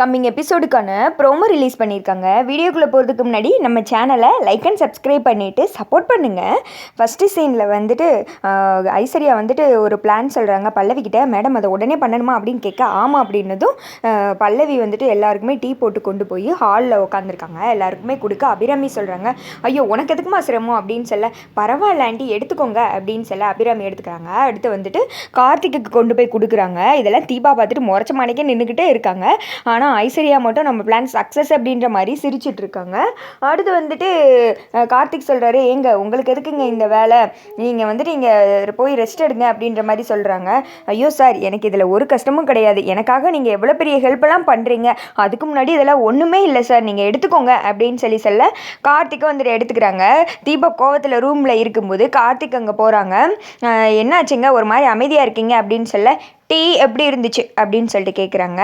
Coming எபிசோடுக்கான promo release பண்ணியிருக்காங்க. வீடியோக்குள்ளே போகிறதுக்கு முன்னாடி நம்ம சேனலை லைக் அண்ட் சப்ஸ்கிரைப் பண்ணிவிட்டு சப்போர்ட் பண்ணுங்கள். ஃபஸ்ட்டு சீனில் வந்துட்டு ஐஸ்வர்யா வந்துட்டு ஒரு பிளான் சொல்கிறாங்க பல்லவிக்கிட்ட. மேடம் அதை உடனே பண்ணணுமா அப்படின்னு கேட்க ஆமாம் அப்படின்னதும் பல்லவி வந்துட்டு எல்லாருக்குமே டீ போட்டு கொண்டு போய் ஹாலில் உட்காந்துருக்காங்க. எல்லாருக்குமே கொடுக்க அபிராமி சொல்கிறாங்க, ஐயோ உனக்கு எதுக்குமா சிரமம் அப்படின்னு சொல்ல, பரவாயில்ல ஆண்டி எடுத்துக்கோங்க அப்படின்னு சொல்ல அபிராமி எடுத்துக்கிறாங்க. அடுத்து வந்துட்டு கார்த்திக்கு கொண்டு போய் கொடுக்குறாங்க. இதெல்லாம் தீபா பார்த்துட்டு முறைச்ச மாணிக்கே நின்றுக்கிட்டே இருக்காங்க. ஆனால் ஐஸ்வர்யா மட்டும் நம்ம பிளான் சக்ஸஸ் அப்படின்ற மாதிரி சிரிச்சிட்டு இருக்காங்க. அடுத்து வந்துட்டு கார்த்திக் சொல்கிறாரு, ஏங்க உங்களுக்கு எதுக்குங்க இந்த வேலை, நீங்கள் வந்துட்டு இங்கே போய் ரெஸ்ட் எடுங்க அப்படின்ற மாதிரி சொல்கிறாங்க. ஐயோ சார் எனக்கு இதில் ஒரு கஷ்டமும் கிடையாது, எனக்காக நீங்கள் எவ்வளோ பெரிய ஹெல்ப்லாம் பண்ணுறீங்க, அதுக்கு முன்னாடி இதெல்லாம் ஒன்றுமே இல்லை சார், நீங்கள் எடுத்துக்கோங்க அப்படின்னு சொல்ல கார்த்திக்கும் வந்துட்டு எடுத்துக்கிறாங்க. தீபா கோவத்தில் ரூமில் இருக்கும்போது கார்த்திக் அங்கே போகிறாங்க. என்னாச்சுங்க ஒரு மாதிரி அமைதியாக இருக்கீங்க அப்படின்னு சொல்ல, டீ எப்படி இருந்துச்சு அப்படின்னு சொல்லிட்டு கேட்குறாங்க.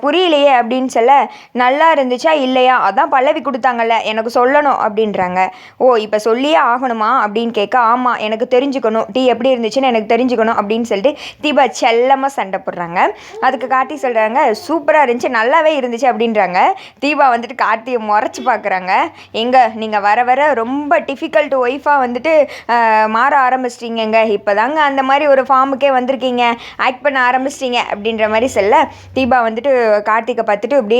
புரியலையே அப்படின்னு சொல்ல, நல்லா இருந்துச்சா இல்லையா, அதான் பல்லவி கொடுத்தாங்கல்ல எனக்கு சொல்லணும் அப்படின்றாங்க. ஓ இப்போ சொல்லியே ஆகணுமா அப்படின்னு கேட்க, ஆமாம் எனக்கு தெரிஞ்சுக்கணும், டீ எப்படி இருந்துச்சுன்னு எனக்கு தெரிஞ்சுக்கணும் அப்படின்னு சொல்லிட்டு தீபா செல்லமாக சண்டை போடுறாங்க. அதுக்கு கார்த்தி சொல்கிறாங்க, சூப்பராக இருந்துச்சு நல்லாவே இருந்துச்சு அப்படின்றாங்க. தீபா வந்துட்டு கார்த்தியை முறைச்சி பார்க்குறாங்க. எங்கே நீங்கள் வர வர ரொம்ப டிஃபிகல்ட் ஒய்ஃபாக வந்துட்டு மாற ஆரம்பிச்சிட்டிங்கங்க, இப்போ தாங்க அந்த மாதிரி ஒரு ஃபார்முக்கே வந்திருக்கீங்க, பண்ண ஆரம்பிச்சிட்டிங்க அப்படின்ற மாதிரி சொல்ல, தீபா வந்துட்டு கார்த்திகை பார்த்துட்டு இப்படி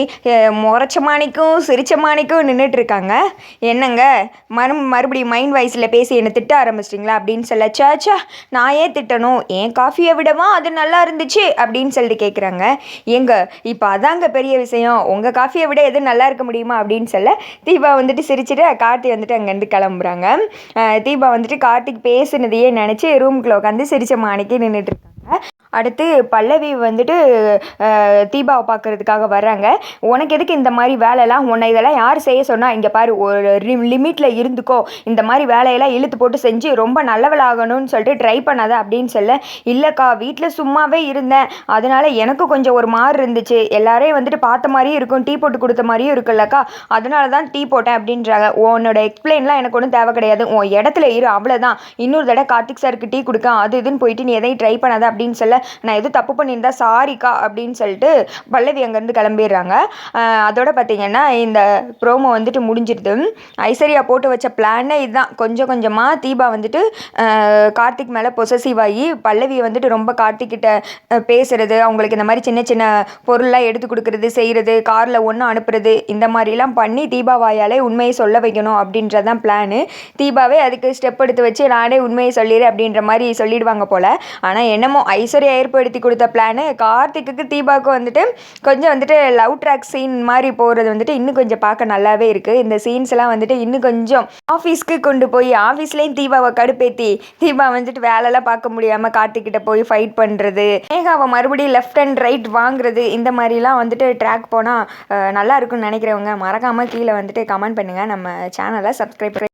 முறைச்ச மாணிக்கும் சிரிச்ச மாணிக்கும் நின்றுட்டு இருக்காங்க. என்னங்க மறுபடியும் மைண்ட் வாய்ஸில் பேசி என்னை திட்ட ஆரம்பிச்சிட்டிங்களா அப்படின்னு சொல்ல, சாச்சா நான் ஏன் திட்டணும், என் காஃபியை விடவா அது நல்லா இருந்துச்சு அப்படின்னு சொல்லிட்டு கேட்குறாங்க. எங்க இப்போ அதாங்க பெரிய விஷயம், உங்கள் காஃபியை விட எது நல்லா இருக்க முடியுமா அப்படின்னு சொல்ல தீபா வந்துட்டு சிரிச்சுட்டு கார்த்தி வந்துட்டு அங்கேருந்து கிளம்புறாங்க. தீபா வந்துட்டு கார்த்திக் பேசுனதையே நினச்சி ரூமுக்குள்ளே உட்காந்து சிரிச்ச மாணிக்கே நின்றுட்டு இருக்காங்க. அடுத்து பல்லவி வந்துட்டு தீபாவை பார்க்குறதுக்காக வர்றாங்க. உனக்கு எதுக்கு இந்த மாதிரி வேலைலாம், உன்னை இதெல்லாம் யார் செய்ய சொன்னால், இங்கே பாரு ஒரு லிமிட்டில் இருந்துக்கோ, இந்த மாதிரி வேலையெல்லாம் இழுத்து போட்டு செஞ்சு ரொம்ப நல்லவளாகணும்னு சொல்லிட்டு ட்ரை பண்ணாத அப்படின்னு சொல்ல, இல்லைக்கா வீட்டில் சும்மாவே இருந்தேன், அதனால் எனக்கு கொஞ்சம் ஒரு மாதிரி இருந்துச்சு, எல்லாரையும் வந்துட்டு பார்த்த மாதிரியும் இருக்கும், டீ போட்டு கொடுத்த மாதிரியும் இருக்குல்லக்கா, அதனால தான் டீ போட்டேன் அப்படின்றாங்க. உன்னோட எக்ஸ்பிளைன்லாம் எனக்கு ஒன்றும் தேவை கிடையாது, உன் இடத்துல இரு அவ்வளோதான், இன்னொரு தடவை கார்த்திக் சாருக்கு டீ கொடுக்க அது இதுன்னு போயிட்டு நீ எதையும் ட்ரை பண்ணாத அப்படின்னு சொல்ல, நான் எதுவும் தப்பு பண்ணியிருந்தா சாரிக்கா அப்படின்னு சொல்லிட்டு பல்லவி அங்கேருந்து கிளம்பிடுறாங்க. அதோட பார்த்தீங்கன்னா இந்த ப்ரோமோ வந்துட்டு முடிஞ்சிருது. ஐஸ்வர்யா போட்டு வச்ச பிளானே இதுதான். கொஞ்சம் கொஞ்சமாக தீபா வந்துட்டு கார்த்திக் மேலே பொசசிவ் ஆகி பல்லவியை வந்துட்டு ரொம்ப கார்த்திக்கிட்ட பேசுறது, அவங்களுக்கு இந்த மாதிரி சின்ன சின்ன பொருள்லாம் எடுத்து கொடுக்குறது, செய்கிறது, காரில் ஒன்று அனுப்புறது, இந்த மாதிரிலாம் பண்ணி தீபா வாயாலே உண்மையை சொல்ல வைக்கணும் அப்படின்றதான் பிளானு. தீபாவே அதுக்கு ஸ்டெப் எடுத்து வச்சு நானே உண்மையை சொல்லிடு அப்படின்ற மாதிரி சொல்லிடுவாங்க போல். ஆனால் என்னமோ ஐஸ்வர்யா ஏற்படுத்தி கொடுத்த பிளானு கார்த்திக்கு தீபாவுக்கு வந்துட்டு கொஞ்சம் வந்துட்டு லவ் ட்ராக் சீன் மாதிரி போகிறது வந்துட்டு இன்னும் கொஞ்சம் பார்க்க நல்லாவே இருக்குது. இந்த சீன்ஸ் எல்லாம் வந்துட்டு இன்னும் கொஞ்சம் ஆஃபீஸ்க்கு கொண்டு போய் ஆஃபீஸ்லேயும் தீபாவை கடுப்பேற்றி தீபா வந்துட்டு வேலைலாம் பார்க்க முடியாமல் கார்த்திக்கிட்ட போய் ஃபைட் பண்ணுறது, மேகாவை மறுபடியும் லெஃப்ட் அண்ட் ரைட் வாங்குறது, இந்த மாதிரிலாம் வந்துட்டு ட்ராக் போனால் நல்லா இருக்குன்னு நினைக்கிறவங்க மறக்காமல் கீழே வந்துட்டு கமெண்ட் பண்ணுங்கள். நம்ம சேனலை சப்ஸ்கிரைப்